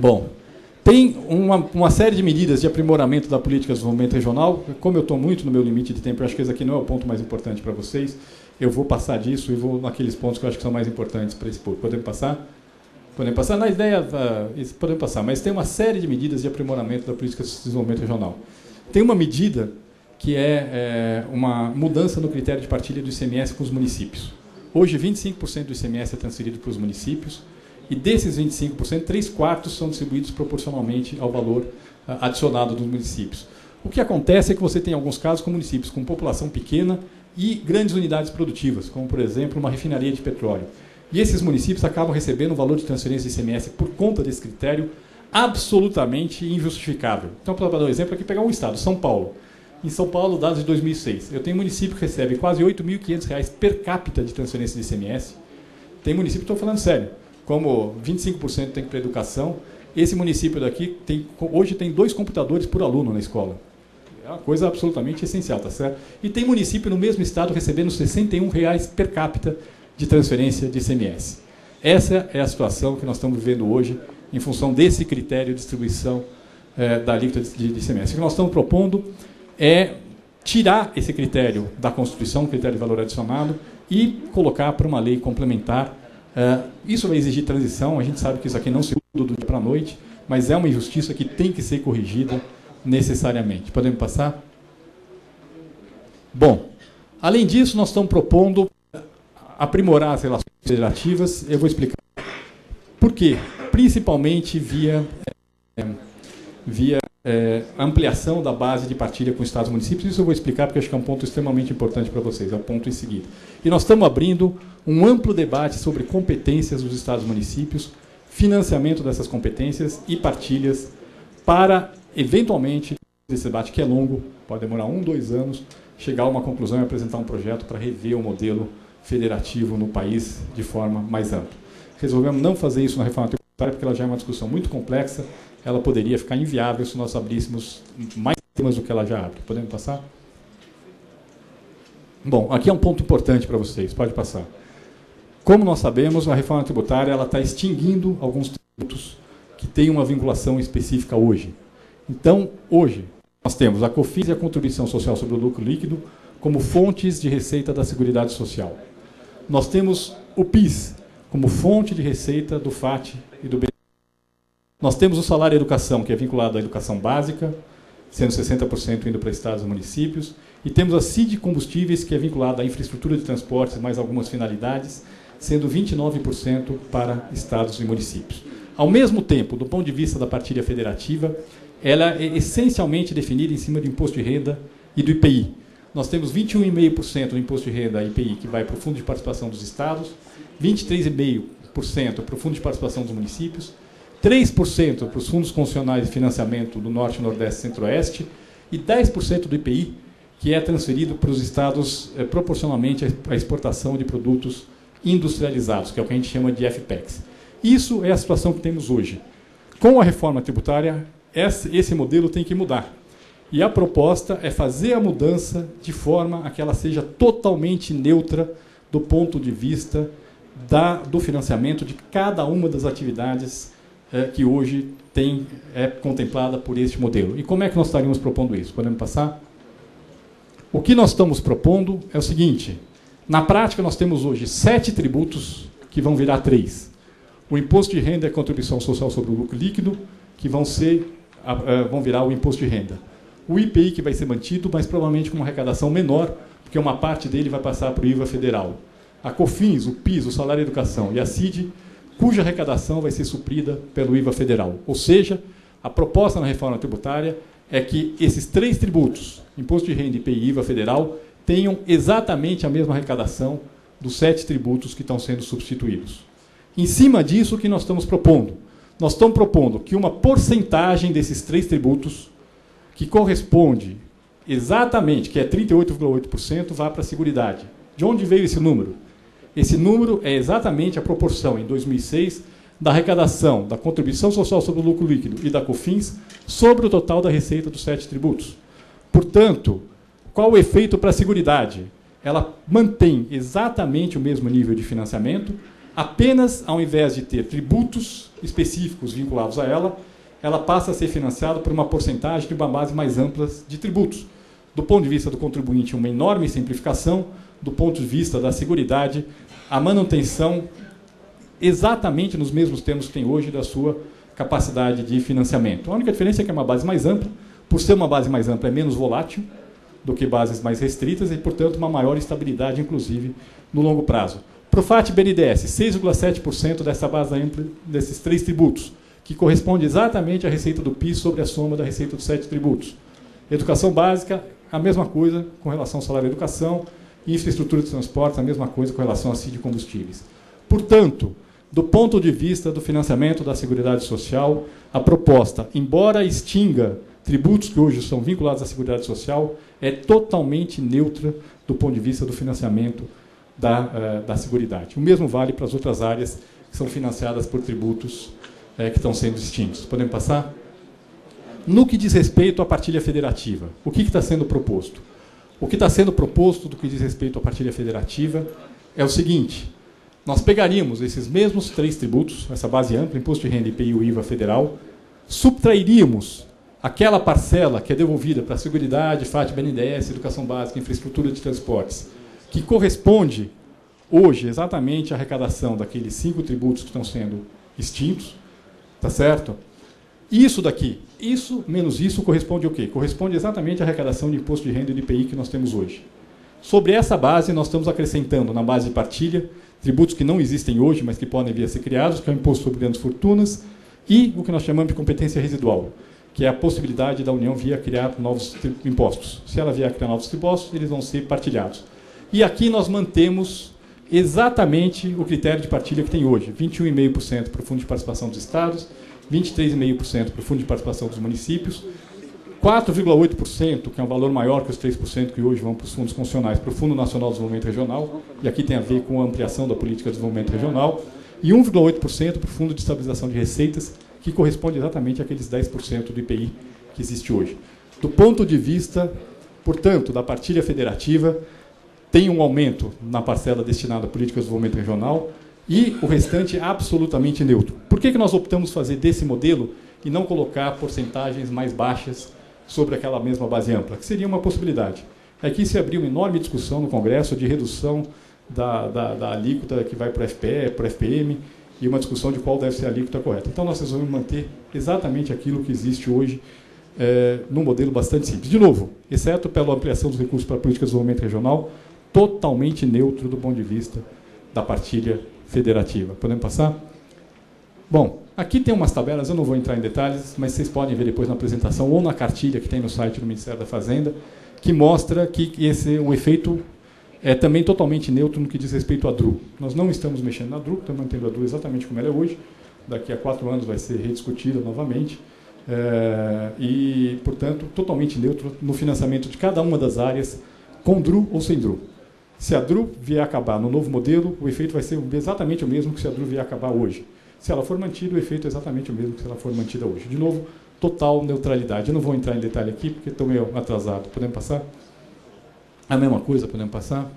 Bom, tem uma série de medidas de aprimoramento da política de desenvolvimento regional. Como eu estou muito no meu limite de tempo, eu acho que esse aqui não é o ponto mais importante para vocês. Eu vou passar disso e vou naqueles pontos que eu acho que são mais importantes para esse público. Podemos passar? Podemos passar? Na ideia, podemos passar, mas tem uma série de medidas de aprimoramento da política de desenvolvimento regional. Tem uma medida que é uma mudança no critério de partilha do ICMS com os municípios. Hoje, 25% do ICMS é transferido para os municípios, e desses 25%, 3/4 são distribuídos proporcionalmente ao valor adicionado dos municípios. O que acontece é que você tem alguns casos com municípios com população pequena e grandes unidades produtivas, como, por exemplo, uma refinaria de petróleo. E esses municípios acabam recebendo um valor de transferência de ICMS por conta desse critério absolutamente injustificável. Então, para dar um exemplo, aqui pegar um estado, São Paulo. Em São Paulo, dados de 2006, eu tenho um município que recebe quase R$ 8.500 per capita de transferência de ICMS. Tem município, estou falando sério, como 25% tem para educação. Esse município daqui hoje tem 2 computadores por aluno na escola. É uma coisa absolutamente essencial, tá certo? E tem município no mesmo estado recebendo R$ 61 per capita de transferência de ICMS. Essa é a situação que nós estamos vivendo hoje em função desse critério de distribuição da alíquota de ICMS. O que nós estamos propondo é tirar esse critério da Constituição, critério de valor adicionado, e colocar para uma lei complementar. Isso vai exigir transição, a gente sabe que isso aqui não se muda do dia para a noite, mas é uma injustiça que tem que ser corrigida necessariamente. Podemos passar? Bom, além disso, nós estamos propondo aprimorar as relações federativas. Eu vou explicar por quê. Principalmente via ampliação da base de partilha com estados e municípios. Isso eu vou explicar porque acho que é um ponto extremamente importante para vocês, é o ponto em seguida. E nós estamos abrindo um amplo debate sobre competências dos estados e municípios, financiamento dessas competências e partilhas para, eventualmente, esse debate que é longo, pode demorar 1, 2 anos, chegar a uma conclusão e apresentar um projeto para rever o modelo federativo no país de forma mais ampla. Resolvemos não fazer isso na reforma tributária porque ela já é uma discussão muito complexa, ela poderia ficar inviável se nós abríssemos mais temas do que ela já abre. Podemos passar? Bom, aqui é um ponto importante para vocês, pode passar. Como nós sabemos, a reforma tributária está extinguindo alguns tributos que têm uma vinculação específica hoje. Então, hoje, nós temos a COFINS e a contribuição social sobre o lucro líquido como fontes de receita da Seguridade Social. Nós temos o PIS como fonte de receita do FAT e do BNDES. Nós temos o salário e educação, que é vinculado à educação básica, sendo 60% indo para estados e municípios, e temos a CID Combustíveis, que é vinculada à infraestrutura de transportes, mais algumas finalidades, sendo 29% para estados e municípios. Ao mesmo tempo, do ponto de vista da partilha federativa, ela é essencialmente definida em cima do imposto de renda e do IPI. Nós temos 21,5% do imposto de renda IPI que vai para o Fundo de Participação dos Estados, 23,5% para o Fundo de Participação dos Municípios, 3% para os fundos constitucionais de financiamento do Norte, Nordeste e Centro-Oeste e 10% do IPI, que é transferido para os estados proporcionalmente à exportação de produtos industrializados, que é o que a gente chama de FPEX. Isso é a situação que temos hoje. Com a reforma tributária, esse modelo tem que mudar. E a proposta é fazer a mudança de forma a que ela seja totalmente neutra do ponto de vista do financiamento de cada uma das atividades que hoje é contemplada por este modelo. E como é que nós estaríamos propondo isso? Podemos passar? O que nós estamos propondo é o seguinte: na prática, nós temos hoje 7 tributos que vão virar 3. O imposto de renda e a contribuição social sobre o lucro líquido, que vão virar o imposto de renda. O IPI, que vai ser mantido, mas provavelmente com uma arrecadação menor, porque uma parte dele vai passar para o IVA federal. A COFINS, o PIS, o salário e educação, e a CID, cuja arrecadação vai ser suprida pelo IVA federal. Ou seja, a proposta na reforma tributária é que esses 3 tributos, imposto de renda, IPI e IVA federal, tenham exatamente a mesma arrecadação dos 7 tributos que estão sendo substituídos. Em cima disso, o que nós estamos propondo? Nós estamos propondo que uma porcentagem desses 3 tributos, que corresponde exatamente, que é 38,8%, vá para a Seguridade. De onde veio esse número? Esse número é exatamente a proporção, em 2006, da arrecadação da contribuição social sobre o lucro líquido e da COFINS sobre o total da receita dos 7 tributos. Portanto, qual o efeito para a Seguridade? Ela mantém exatamente o mesmo nível de financiamento, Apenas, ao invés de ter tributos específicos vinculados a ela, ela passa a ser financiada por uma porcentagem de uma base mais ampla de tributos. Do ponto de vista do contribuinte, uma enorme simplificação. Do ponto de vista da seguridade, a manutenção exatamente nos mesmos termos que tem hoje da sua capacidade de financiamento. A única diferença é que é uma base mais ampla. Por ser uma base mais ampla, é menos volátil do que bases mais restritas e, portanto, uma maior estabilidade, inclusive, no longo prazo. Profat e BNDES, 6,7% dessa base ampla desses 3 tributos, que corresponde exatamente à receita do PIS sobre a soma da receita dos 7 tributos. Educação básica, a mesma coisa com relação ao salário da educação, infraestrutura de transportes, a mesma coisa com relação a CID de combustíveis. Portanto, do ponto de vista do financiamento da Seguridade Social, a proposta, embora extinga tributos que hoje são vinculados à Seguridade Social, é totalmente neutra do ponto de vista do financiamento da Seguridade. O mesmo vale para as outras áreas que são financiadas por tributos que estão sendo extintos. Podemos passar? No que diz respeito à partilha federativa, o que está sendo proposto? O que está sendo proposto do que diz respeito à partilha federativa é o seguinte: nós pegaríamos esses mesmos 3 tributos, essa base ampla, Imposto de Renda, IPI e o IVA federal, subtrairíamos aquela parcela que é devolvida para a Seguridade, FAT, BNDES, Educação Básica, Infraestrutura de Transportes, que corresponde hoje exatamente à arrecadação daqueles 5 tributos que estão sendo extintos, tá certo? Isso daqui, isso menos isso, corresponde ao quê? Corresponde exatamente à arrecadação de imposto de renda e de IPI que nós temos hoje. Sobre essa base, nós estamos acrescentando, na base de partilha, tributos que não existem hoje, mas que podem vir a ser criados, que é o imposto sobre grandes fortunas, e o que nós chamamos de competência residual, que é a possibilidade da União vir a criar novos impostos. Se ela vier a criar novos impostos, eles vão ser partilhados. E aqui nós mantemos exatamente o critério de partilha que tem hoje, 21,5% para o Fundo de Participação dos Estados, 23,5% para o Fundo de Participação dos Municípios, 4,8%, que é um valor maior que os 3% que hoje vão para os fundos constitucionais, para o Fundo Nacional de Desenvolvimento Regional, e aqui tem a ver com a ampliação da política de desenvolvimento regional, e 1,8% para o Fundo de Estabilização de Receitas, que corresponde exatamente àqueles 10% do IPI que existe hoje. Do ponto de vista, portanto, da partilha federativa, tem um aumento na parcela destinada à política de desenvolvimento regional e o restante absolutamente neutro. Por que nós optamos fazer desse modelo e não colocar porcentagens mais baixas sobre aquela mesma base ampla? Que seria uma possibilidade. Aqui se abriu uma enorme discussão no Congresso de redução da alíquota que vai para o FPE, para o FPM, e uma discussão de qual deve ser a alíquota correta. Então, nós resolvemos manter exatamente aquilo que existe hoje num modelo bastante simples. De novo, exceto pela ampliação dos recursos para a política de desenvolvimento regional, totalmente neutro do ponto de vista da partilha federativa. Podemos passar? Bom, aqui tem umas tabelas, eu não vou entrar em detalhes, mas vocês podem ver depois na apresentação ou na cartilha que tem no site do Ministério da Fazenda, que mostra que o efeito é também totalmente neutro no que diz respeito à DRU. Nós não estamos mexendo na DRU, estamos mantendo a DRU exatamente como ela é hoje. Daqui a 4 anos vai ser rediscutida novamente. E, portanto, totalmente neutro no financiamento de cada uma das áreas, com DRU ou sem DRU. Se a DRU vier a acabar no novo modelo, o efeito vai ser exatamente o mesmo que se a DRU vier a acabar hoje. Se ela for mantida, o efeito é exatamente o mesmo que se ela for mantida hoje. De novo, total neutralidade. Eu não vou entrar em detalhe aqui, porque estou meio atrasado. Podemos passar? A mesma coisa, podemos passar?